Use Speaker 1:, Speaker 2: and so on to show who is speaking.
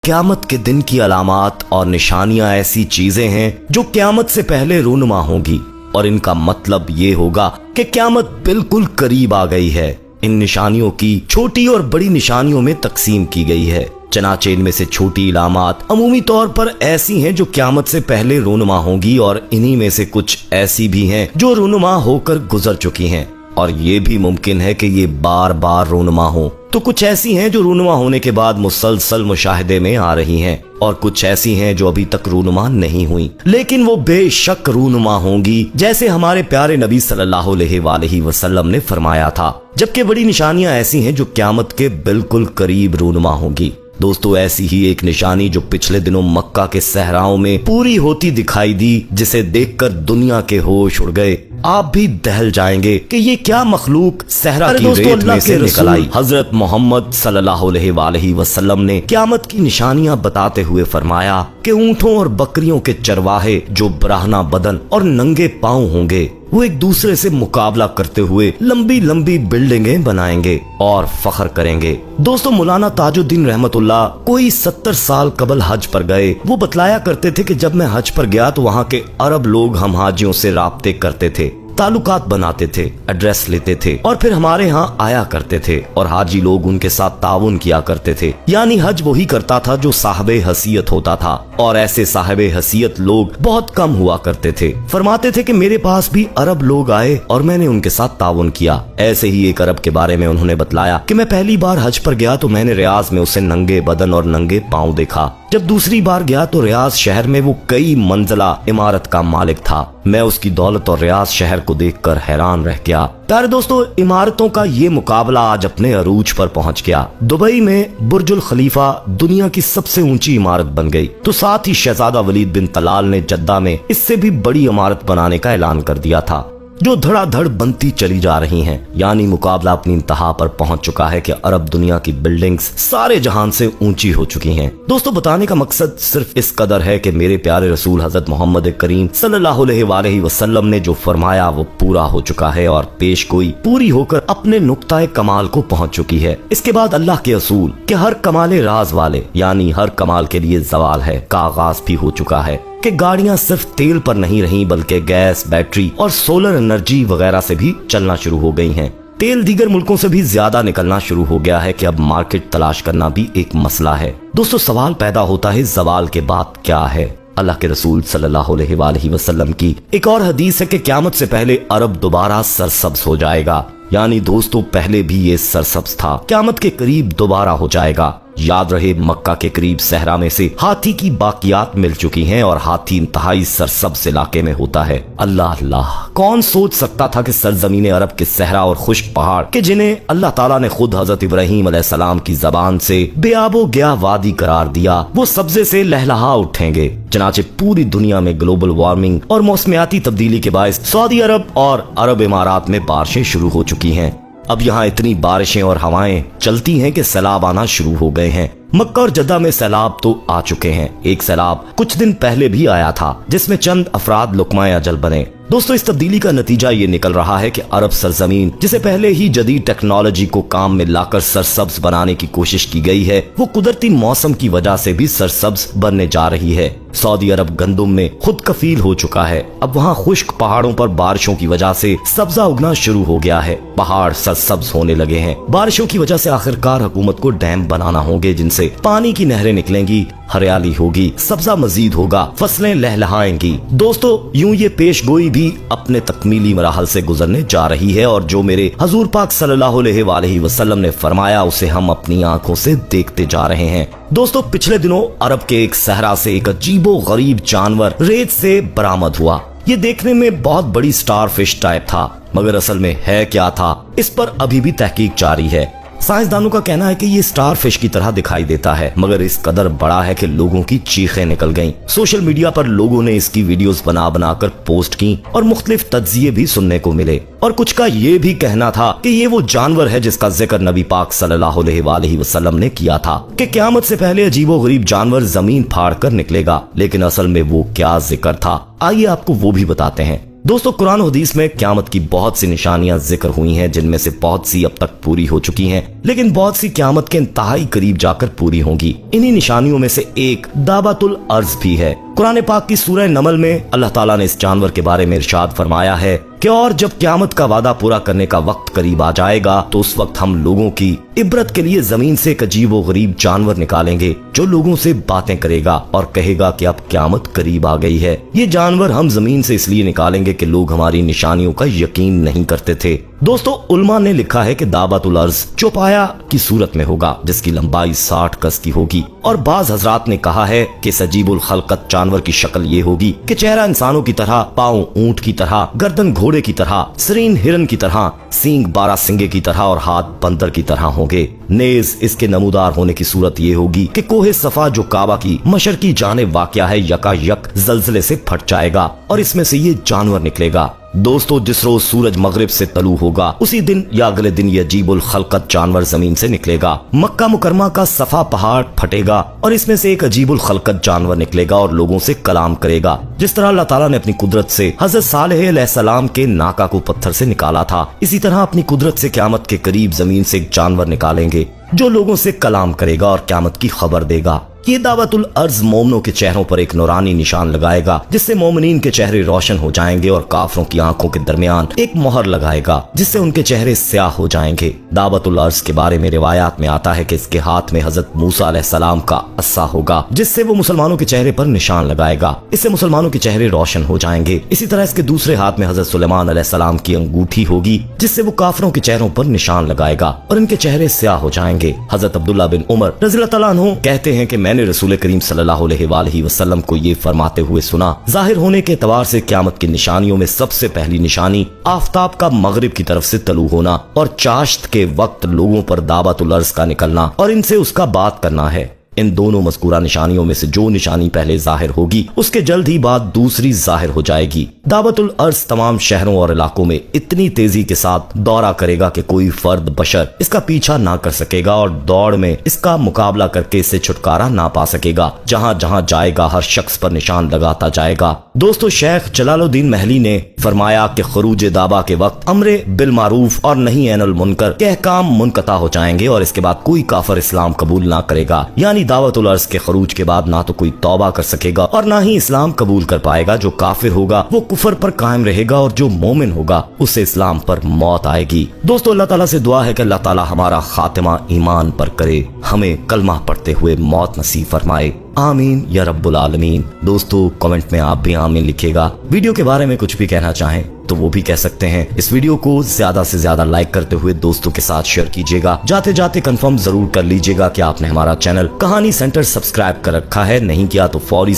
Speaker 1: क़यामत के दिन की अलामात और निशानियां ऐसी चीजें हैं जो क़यामत से पहले रूनुमा होंगी और इनका मतलब ये होगा कि क़यामत बिल्कुल करीब आ गई है। इन निशानियों की छोटी और बड़ी निशानियों में तकसीम की गई है। चनाचे इनमें से छोटी इलामात अमूमी तौर पर ऐसी हैं जो क़यामत से पहले रूनुमा होंगी और इन्हीं में से कुछ ऐसी भी हैं जो रूनुमा होकर गुजर चुकी हैं और ये भी मुमकिन है कि ये बार बार रूनुमा हो। तो कुछ ऐसी हैं जो रूनुमा होने के बाद मुसलसल मुशाहिदे में आ रही हैं और कुछ ऐसी हैं जो अभी तक रूनुमा नहीं हुई लेकिन वो बेशक रूनुमा होंगी, जैसे हमारे प्यारे नबी सल्लल्लाहु अलैहि वसल्लम ने फरमाया था। जबकि बड़ी निशानियां ऐसी हैं जो क़यामत के बिल्कुल करीब रूनुमा होंगी। दोस्तों, ऐसी ही एक निशानी जो पिछले दिनों मक्का के सहराओं में पूरी होती दिखाई दी, जिसे देखकर दुनिया के होश उड़ गए। आप भी दहल जाएंगे कि ये क्या मखलूक सहरा की रेत में से निकल आई। हजरत मोहम्मद सल्लल्लाहु अलैहि वसल्लम ने क़यामत की निशानियां बताते हुए फरमाया कि ऊंटों और बकरियों के चरवाहे जो बराहना बदन और नंगे पांव होंगे वो एक दूसरे से मुकाबला करते हुए लंबी लंबी बिल्डिंगें बनाएंगे और फख्र करेंगे। दोस्तों, मौलाना ताजुद्दीन रहमतुल्लाह कोई 70 साल कबल हज पर गए। वो बतलाया करते थे कि जब मैं हज पर गया तो वहाँ के अरब लोग हम हाजियों से राब्ते करते थे, ताल्लुकात बनाते थे, एड्रेस लेते थे और फिर हमारे यहाँ आया करते थे और हाजी लोग उनके साथ ताउन किया करते थे। यानी हज वही करता था जो साहिबे हसीयत होता था और ऐसे साहिबे हसीयत लोग बहुत कम हुआ करते थे। फरमाते थे कि मेरे पास भी अरब लोग आए और मैंने उनके साथ ताउन किया। ऐसे ही एक अरब के बारे में उन्होंने बतलाया कि मैं पहली बार हज पर गया तो मैंने रियाज में उसे नंगे बदन और नंगे पाँव देखा। जब दूसरी बार गया तो रियाज शहर में वो कई मंजिला इमारत का मालिक था। मैं उसकी दौलत और रियाज शहर को देखकर हैरान रह गया। प्यारे दोस्तों, इमारतों का ये मुकाबला आज अपने अरूज पर पहुंच गया। दुबई में बुर्जुल खलीफा दुनिया की सबसे ऊंची इमारत बन गई, तो साथ ही शहजादा वलीद बिन तलाल ने जद्दा में इससे भी बड़ी इमारत बनाने का ऐलान कर दिया था, जो धड़ाधड़ बनती चली जा रही हैं। यानी मुकाबला अपनी इंतहा पर पहुंच चुका है कि अरब दुनिया की बिल्डिंग्स सारे जहान से ऊंची हो चुकी हैं। दोस्तों, बताने का मकसद सिर्फ इस कदर है कि मेरे प्यारे रसूल हजरत मोहम्मद करीम सल्लल्लाहु अलैहि वसल्लम ने जो फरमाया वो पूरा हो चुका है और पेशगोई पूरी होकर अपने नुक्ताए कमाल को पहुंच चुकी है। इसके बाद अल्लाह के असूल के हर कमाले राज वाले यानी हर कमाल के लिए जवाल है का आगाज भी हो चुका है कि गाड़ियां सिर्फ तेल पर नहीं रही बल्कि गैस, बैटरी और सोलर एनर्जी वगैरह से भी चलना शुरू हो गई हैं। तेल दीगर मुल्कों से भी ज्यादा निकलना शुरू हो गया है कि अब मार्केट तलाश करना भी एक मसला है। दोस्तों, सवाल पैदा होता है जवाल के बाद क्या है। अल्लाह के रसूल सल्लल्लाहु अलैहि वसल्लम की एक और हदीस है कि क़यामत से पहले अरब दोबारा सरसब्ज हो जाएगा। यानी दोस्तों, पहले भी ये सरसब्ज था, क़यामत के करीब दोबारा हो जाएगा। याद रहे, मक्का के करीब सहरा में से हाथी की बाकियात मिल चुकी हैं और हाथी इंतहाई सरसब्ज इलाके में होता है। अल्लाह अल्लाह, कौन सोच सकता था कि सरजमीन अरब के सहरा और खुश्क पहाड़ के जिन्हें अल्लाह ताला ने खुद हजरत इब्राहीम अलैहिस्सलाम की जबान से बेआबो गया वादी करार दिया, वो सब्जे से लहलहा उठेंगे। चनाचे पूरी दुनिया में ग्लोबल वार्मिंग और मौसमियाती तब्दीली के बायस सऊदी अरब और अरब इमारात में बारिशें शुरू हो चुकी हैं। अब यहाँ इतनी बारिशें और हवाएं चलती हैं कि सैलाब आना शुरू हो गए हैं। मक्का और जद्दा में सैलाब तो आ चुके हैं। एक सैलाब कुछ दिन पहले भी आया था जिसमें चंद अफराद लुकमाए अजल बने। दोस्तों, इस तब्दीली का नतीजा ये निकल रहा है कि अरब सरजमीन जिसे पहले ही जदीद टेक्नोलॉजी को काम में लाकर सरसब्ज बनाने की कोशिश की गई है, वो कुदरती मौसम की वजह से भी सरसब्ज बनने जा रही है। सऊदी अरब गंदुम में खुद कफील हो चुका है। अब वहाँ खुश्क पहाड़ों पर बारिशों की वजह से सब्जा उगना शुरू हो गया है। पहाड़ सरसब्ज होने लगे हैं। बारिशों की वजह से आखिरकार हुकूमत को डैम बनाना होंगे जिनसे पानी की नहरें निकलेंगी, हरियाली होगी, सब्जा मजीद होगा, फसलें लहलहाएंगी। दोस्तों, यूं ये पेशगोई भी अपने तकमीली मराहल से गुजरने जा रही है और जो मेरे हजूर पाक सल्लल्लाहु अलैहि वसल्लम ने फरमाया उसे हम अपनी आंखों से देखते जा रहे हैं। दोस्तों, पिछले दिनों अरब के एक सहरा से एक अजीबो गरीब जानवर रेत से बरामद हुआ। ये देखने में बहुत बड़ी स्टार फिश टाइप था, मगर असल में है क्या था, इस पर अभी भी तहकीक जारी है। साइंसदानों का कहना है कि ये स्टार फिश की तरह दिखाई देता है, मगर इस कदर बड़ा है कि लोगों की चीखें निकल गईं। सोशल मीडिया पर लोगों ने इसकी वीडियोस बना बनाकर पोस्ट की और मुख्तलिफ तज्जिये भी सुनने को मिले और कुछ का ये भी कहना था कि ये वो जानवर है जिसका जिक्र नबी पाक सल्लल्लाहु अलैहि वसल्लम ने किया था कि क़यामत से पहले अजीबो गरीब जानवर जमीन फाड़ कर निकलेगा। लेकिन असल में वो क्या जिक्र था, आइए आपको वो भी बताते हैं। दोस्तों कुरान और हदीस में क़यामत की बहुत सी निशानियां जिक्र हुई हैं, जिनमें से बहुत सी अब तक पूरी हो चुकी हैं, लेकिन बहुत सी क़यामत के इंतहाई करीब जाकर पूरी होंगी। इन्हीं निशानियों में से एक दाबतुल अर्ज भी है। कुरान पाक की सूरह नमल में अल्लाह ताला ने इस जानवर के बारे में इरशाद फरमाया है कि और जब क़यामत का वादा पूरा करने का वक्त करीब आ जाएगा तो उस वक्त हम लोगों की इबरत के लिए जमीन से एक अजीब व गरीब जानवर निकालेंगे जो लोगों से बातें करेगा और कहेगा कि अब क़यामत करीब आ गई है। ये जानवर हम जमीन से इसलिए निकालेंगे कि लोग हमारी निशानियों का यकीन नहीं करते थे। दोस्तों उलमा ने लिखा है कि दाबतुल अर्ज चौपाया की सूरत में होगा, जिसकी लंबाई 60 गज की होगी, और बाज हजरात ने कहा है कि सजीबुल खलकत जानवर की शक्ल ये होगी कि चेहरा इंसानों की तरह, पाँव ऊंट की तरह, गर्दन घोड़े की तरह, सरीन हिरन की तरह, सींग बारहसिंगे की तरह और हाथ बंदर की तरह होंगे। नेज इसके नमूदार होने की सूरत ये होगी कि कोहे सफा जो काबा की मशरकी जानिब वाक़या है यकायक जल्जले से फट जाएगा और इसमें से ये जानवर निकलेगा। दोस्तों जिस रोज सूरज मगरिब से तलू होगा उसी दिन या अगले दिन ये अजीबुल खलकत जानवर जमीन से निकलेगा। मक्का मुकरमा का सफा पहाड़ फटेगा और इसमें से एक अजीबुल खलकत जानवर निकलेगा और लोगों से कलाम करेगा। जिस तरह अल्लाह ताला ने अपनी कुदरत से हजरत सालेह अलैहिस्सलाम के नाका को पत्थर से निकाला था, इसी तरह अपनी कुदरत से क़यामत के करीब जमीन से एक जानवर निकालेंगे जो लोगों से कलाम करेगा और क़यामत की खबर देगा। ये दावतुल अर्ज मोमनों के चेहरों पर एक नूरानी निशान लगाएगा जिससे मोमिनीन के चेहरे रोशन हो जाएंगे और काफरों की आंखों के दरमियान एक मोहर लगाएगा जिससे उनके चेहरे स्याह हो जाएंगे। दावतुल अर्ज के बारे में रिवायात में आता है कि इसके हाथ में हजरत मूसा अलैहिस्सलाम का अस्सा होगा जिससे वो मुसलमानों के चेहरे पर निशान लगाएगा, इससे मुसलमानों के चेहरे रोशन हो जाएंगे। इसी तरह इसके दूसरे हाथ में हजरत सुलेमान अलैहिस्सलाम की अंगूठी होगी जिससे वो काफरों के चेहरों पर निशान लगाएगा और इनके चेहरे स्याह हो जाएंगे। हजरत अब्दुल्लाह बिन उमर रज़ियल्लाहु तआला अन्हु कहते हैं कि मैंने रसूल करीम सल्लल्लाहु अलैहि वसल्लम को ये फरमाते हुए सुना, जाहिर होने के एतबार से क़यामत की निशानियों में सबसे पहली निशानी आफताब का मगरिब की तरफ से तलू होना और चाश्त के वक्त लोगों पर दावतुल अर्ज का निकलना और इनसे उसका बात करना है। इन दोनों मज़कूरा निशानियों में से जो निशानी पहले जाहिर होगी उसके जल्द ही बाद दूसरी जाहिर हो जाएगी। दावतुल अर्ज तमाम शहरों और इलाकों में इतनी तेजी के साथ दौरा करेगा कि कोई फर्द बशर इसका पीछा ना कर सकेगा और दौड़ में इसका मुकाबला करके इससे छुटकारा ना पा सकेगा। जहाँ जहाँ जाएगा हर शख्स पर निशान लगाता जाएगा। दोस्तों शेख जलालुद्दीन महली ने फरमाया कि खरूज दाबा के वक्त अमरे बिल मारूफ और नहीं एनुल मुनकर के अहकाम मुनक़ता हो जाएंगे और इसके बाद कोई काफिर इस्लाम कबूल ना करेगा। यानी दावतुल अर्ज के खरूज के बाद ना तो कोई तौबा कर सकेगा और ना ही इस्लाम कबूल कर पाएगा। जो काफिर होगा वो कुफर पर कायम रहेगा और जो मोमिन होगा उसे इस्लाम पर मौत आएगी। दोस्तों अल्लाह ताला से दुआ है कि अल्लाह ताला हमारा खातिमा ईमान पर करे, हमें कलमा पढ़ते हुए मौत नसीब फरमाए। आमीन या रब्बुल आलमीन। दोस्तों कमेंट में आप भी आमीन लिखिएगा। वीडियो के बारे में कुछ भी कहना चाहें तो वो भी कह सकते हैं। इस वीडियो को ज्यादा से ज्यादा लाइक करते हुए दोस्तों के साथ शेयर कीजिएगा। जाते जाते कंफर्म जरूर कर लीजिएगा कि आपने हमारा चैनल कहानी सेंटर सब्सक्राइब कर रखा है, नहीं किया तो फौरी